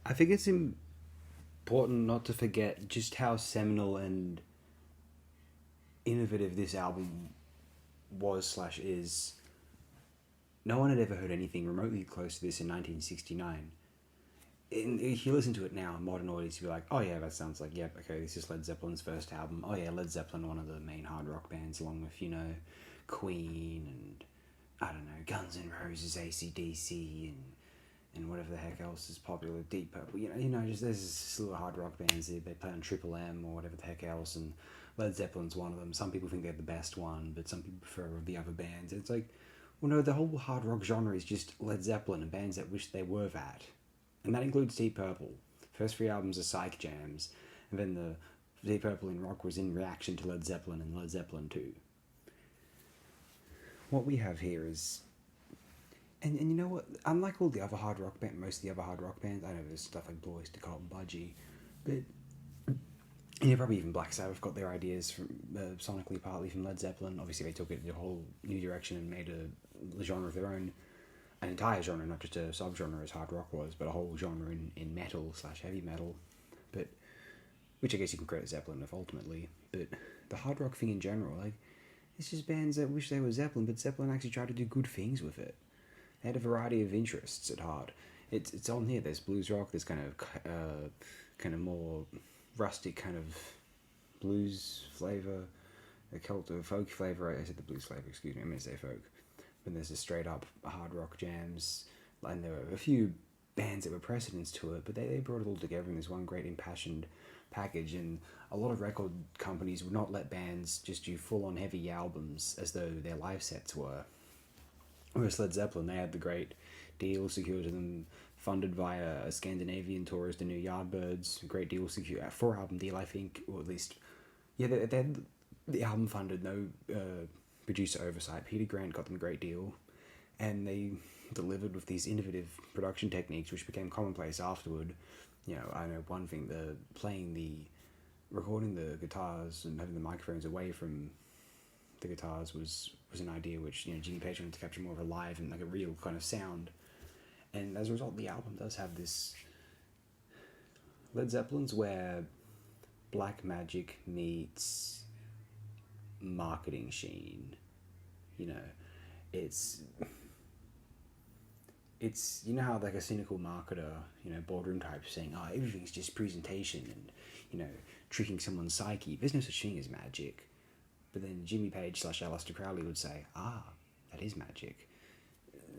I think it's important not to forget just how seminal and innovative this album was/is. No one had ever heard anything remotely close to this in 1969. And if you listen to it now, modern audience, you'll be like, oh yeah, that sounds like, yep, okay, this is Led Zeppelin's first album. Oh yeah, Led Zeppelin, one of the main hard rock bands, along with, Queen and, I don't know, Guns N' Roses, AC/DC, and whatever the heck else is popular, Deep Purple, just there's this slew of hard rock bands that they play on Triple M or whatever the heck else, and Led Zeppelin's one of them. Some people think they're the best one, but some people prefer the other bands. It's like, well, no, the whole hard rock genre is just Led Zeppelin and bands that wish they were that. And that includes Deep Purple. First three albums are psych jams, and then the Deep Purple in rock was in reaction to Led Zeppelin and Led Zeppelin 2. What we have here is... And you know what? Unlike all the other hard rock bands, most of the other hard rock bands, I know there's stuff like Boys to Cotton Budgie, but probably even Black Sabbath got their ideas from sonically partly from Led Zeppelin. Obviously, they took it in a whole new direction and made a genre of their own, an entire genre, not just a subgenre as hard rock was, but a whole genre in metal/heavy metal. But which I guess you can credit Zeppelin with ultimately. But the hard rock thing in general, like, it's just bands that wish they were Zeppelin, but Zeppelin actually tried to do good things with it. They had a variety of interests at heart. It's on here. There's blues rock. There's kind of more rustic kind of blues flavor, a cult of folk flavor. I said the blues flavor. Excuse me. I meant to say folk. But there's a straight up hard rock jams, and there were a few bands that were precedents to it. But they brought it all together in this one great impassioned package. And a lot of record companies would not let bands just do full on heavy albums as though their live sets were. Whereas Led Zeppelin, they had the great deal secured to them, funded via a Scandinavian tour as the New Yardbirds. A great deal secured, a 4-album deal, I think, or at least, yeah, they had the album funded, no producer oversight. Peter Grant got them a great deal, and they delivered with these innovative production techniques, which became commonplace afterward. I know one thing: recording the guitars and having the microphones away from the guitars was an idea which Jimmy Page wanted to capture more of a live and like a real kind of sound, and as a result the album does have this Led Zeppelin's where black magic meets marketing sheen. It's how like a cynical marketer, boardroom type saying, oh, everything's just presentation and tricking someone's psyche. There's no such thing as magic. But then Jimmy Page / Aleister Crowley would say, that is magic.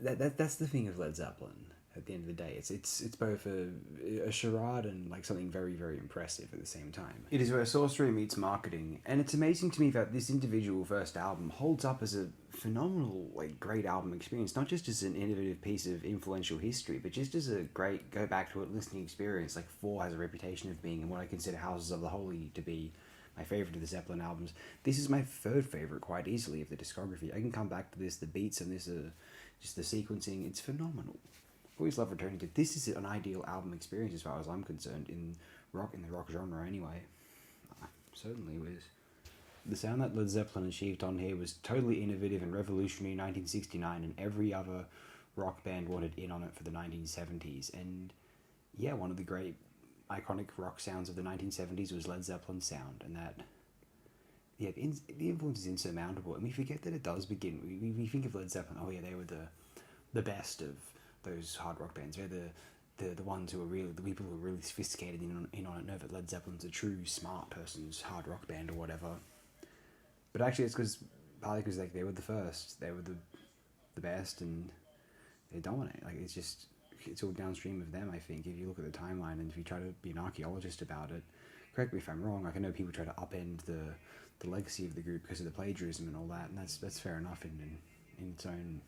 That's the thing of Led Zeppelin. At the end of the day, it's both a charade and like something very, very impressive at the same time. It is where sorcery meets marketing, and it's amazing to me that this individual first album holds up as a phenomenal, like, great album experience, not just as an innovative piece of influential history, but just as a great go back to it listening experience. Like, 4 has a reputation of being, and what I consider Houses of the Holy to be, my favourite of the Zeppelin albums. This is my third favourite quite easily of the discography. I can come back to this, the beats and this, just the sequencing, it's phenomenal. Always love returning to this. Is an ideal album experience as far as I'm concerned in the rock genre anyway. Certainly was. The sound that Led Zeppelin achieved on here was totally innovative and revolutionary in 1969, and every other rock band wanted in on it for the 1970s. And yeah, one of the great iconic rock sounds of the 1970s was Led Zeppelin's sound, and that, yeah, the influence is insurmountable, and we forget that it does begin. We think of Led Zeppelin, oh yeah, they were the best of those hard rock bands. They're the ones who are really, the people who are really sophisticated in on it know that Led Zeppelin's a true smart person's hard rock band or whatever. But actually it's partly because like, they were the first, they were the best, and they dominate. Like, it's all downstream of them, I think, if you look at the timeline, and if you try to be an archaeologist about it. Correct me if I'm wrong, like, I know people try to upend the legacy of the group because of the plagiarism and all that, and that's fair enough in its own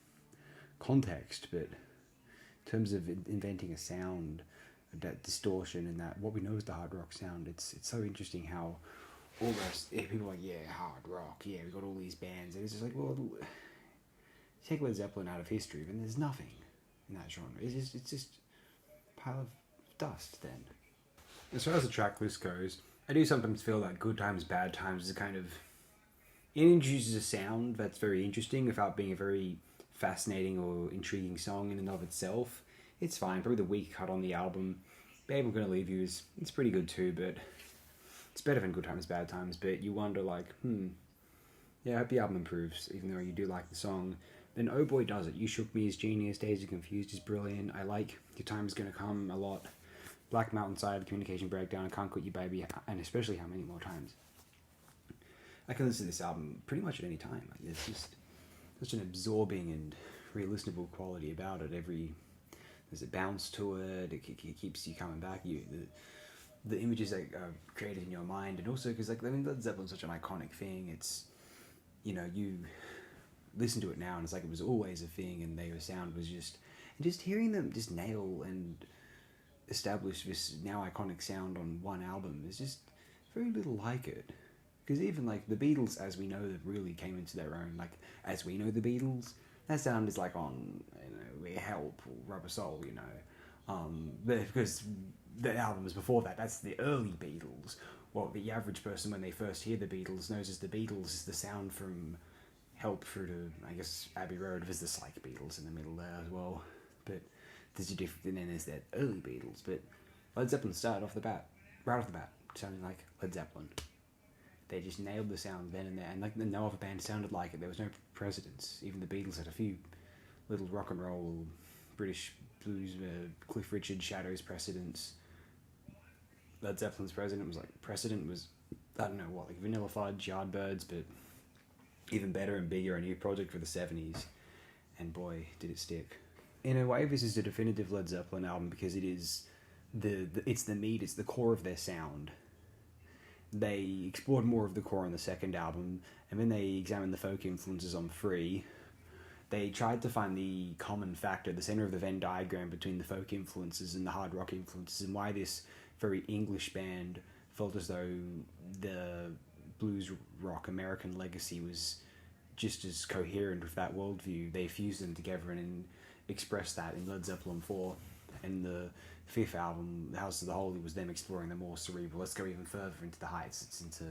context, but in terms of inventing a sound, that distortion and that, what we know is the hard rock sound, it's so interesting how almost, people are like, yeah, hard rock, yeah, we've got all these bands, and it's just like, well, take Led Zeppelin out of history, then there's nothing in that genre. It's just a pile of dust then. As far as the track list goes, I do sometimes feel that Good Times, Bad Times is a kind of, it introduces a sound that's very interesting without being a very fascinating or intriguing song in and of itself. It's fine, probably the weak cut on the album. Babe, I'm Gonna Leave You it's pretty good too, but it's better than Good Times, Bad Times. But you wonder, like, yeah, I hope the album improves, even though you do like the song. Then Oh Boy Does It. You Shook Me is genius. Dazed and Confused is brilliant. I like Your Time Is Gonna Come a lot. Black Mountainside, Communication Breakdown, I Can't Quit You Baby, and especially How Many More Times. I can listen to this album pretty much at any time. Like, it's just such an absorbing and re-listenable quality about it. There's a bounce to it. It keeps you coming back. The images that are created in your mind, and also because, like, I mean, Led Zeppelin's such an iconic thing. It's, you listen to it now and it's like it was always a thing, and their sound was just hearing them just nail and establish this now iconic sound on one album is just very little like it. Because even like the Beatles, as we know, that really came into their own. Like, as we know the Beatles, that sound is like on Help or Rubber Soul, because the albums before that, that's the early Beatles. What the average person, when they first hear the Beatles, knows as the Beatles is the sound from Help through to, I guess, Abbey Road. There's the Psych Beatles in the middle there as well. But there's a different, and then there's that early Beatles. But Led Zeppelin started right off the bat, sounding like Led Zeppelin. They just nailed the sound then and there, and like no other band sounded like it. There was no precedents. Even the Beatles had a few little rock and roll, British blues, Cliff Richard, Shadows precedents. Led Zeppelin's precedent was, I don't know what, like Vanilla Fudge, Yardbirds, but even better and bigger, a new project for the 70s, and boy, did it stick. In a way, this is the definitive Led Zeppelin album because it is it's the meat, it's the core of their sound. They explored more of the core on the second album, and then they examined the folk influences on 3. They tried to find the common factor, the center of the Venn diagram between the folk influences and the hard rock influences, and why this very English band felt as though the blues rock American legacy was just as coherent with that worldview. They fused them together and expressed that in Led Zeppelin 4. And the 5th album, The House of the Holy, was them exploring the more cerebral, let's go even further into the heights. It's into,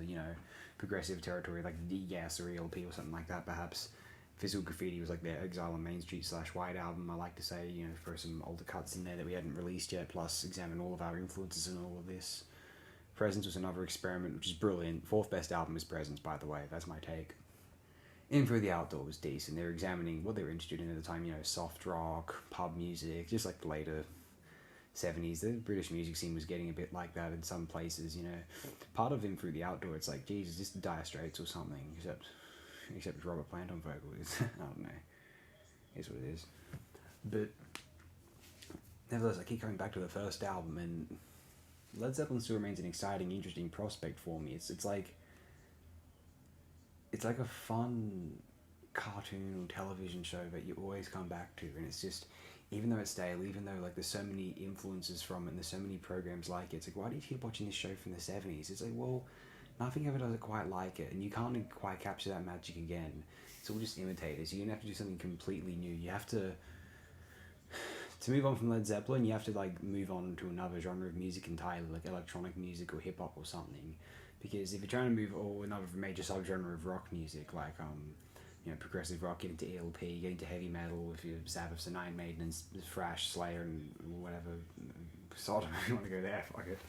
progressive territory, like the Gas or ELP or something like that, perhaps. Physical Graffiti was like their Exile on Main Street /White album, I like to say, throw some older cuts in there that we hadn't released yet, plus examine all of our influences in all of this. Presence was another experiment, which is brilliant. 4th best album is Presence, by the way, that's my take. In Through the Outdoor was decent. They were examining what they were interested in at the time, soft rock, pub music, just like the later 70s. The British music scene was getting a bit like that in some places, Part of In Through the Outdoor, it's like, Jesus, just Dire Straits or something, except Robert Plant on vocals. I don't know. It's what it is. But nevertheless, I keep coming back to the first album, and Led Zeppelin still remains an exciting, interesting prospect for me. It's like a fun cartoon or television show that you always come back to, and it's just, even though it's stale, even though like there's so many influences from it and there's so many programs like it, it's like, why do you keep watching this show from the 70s? It's like, well, nothing ever does it quite like it, and you can't quite capture that magic again. It's all just imitators. You're gonna have to do something completely new. You have to move on from Led Zeppelin, you have to like move on to another genre of music entirely, like electronic music or hip hop or something. Because if you're trying to move or another major subgenre of rock music, like progressive rock, get into ELP, get into heavy metal, if you're Sabbath and Iron Maiden and Thrash, Slayer and whatever, Sodom, if you want to go there, fuck it.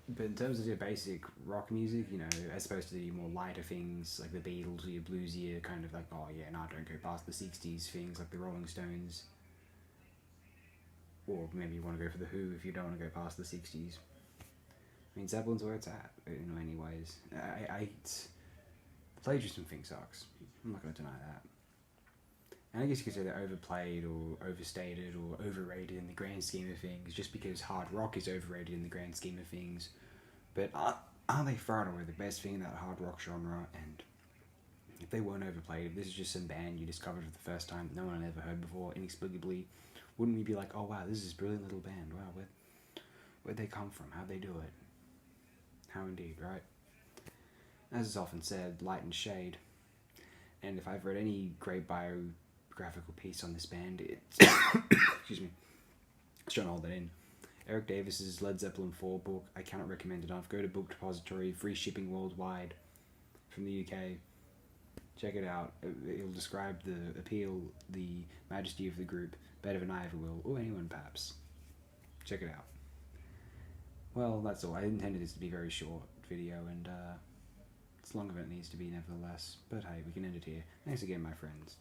But in terms of your basic rock music, as opposed to the more lighter things like the Beatles or your bluesier kind of like, oh yeah, no, don't go past the 60s things like the Rolling Stones. Or maybe you want to go for the Who if you don't want to go past the 60s. I mean, Zeppelin's where it's at, in many ways. The plagiarism thing sucks. I'm not going to deny that. And I guess you could say they're overplayed or overstated or overrated in the grand scheme of things, just because hard rock is overrated in the grand scheme of things. But aren't they far and away the best thing in that hard rock genre? And if they weren't overplayed, if this is just some band you discovered for the first time that no one had ever heard before, inexplicably, wouldn't we be like, oh wow, this is this brilliant little band, wow, where'd they come from, how'd they do it? How indeed, right? As is often said, light and shade. And if I've read any great biographical piece on this band, it's excuse me, just trying to hold that in. Eric Davis's Led Zeppelin 4 book, I cannot recommend enough. Go to Book Depository, free shipping worldwide from the UK. Check it out. It'll describe the appeal, the majesty of the group better than I ever will, or anyone perhaps. Check it out. Well, that's all. I intended this to be a very short video, and it's longer than it needs to be nevertheless. But hey, we can end it here. Thanks again, my friends.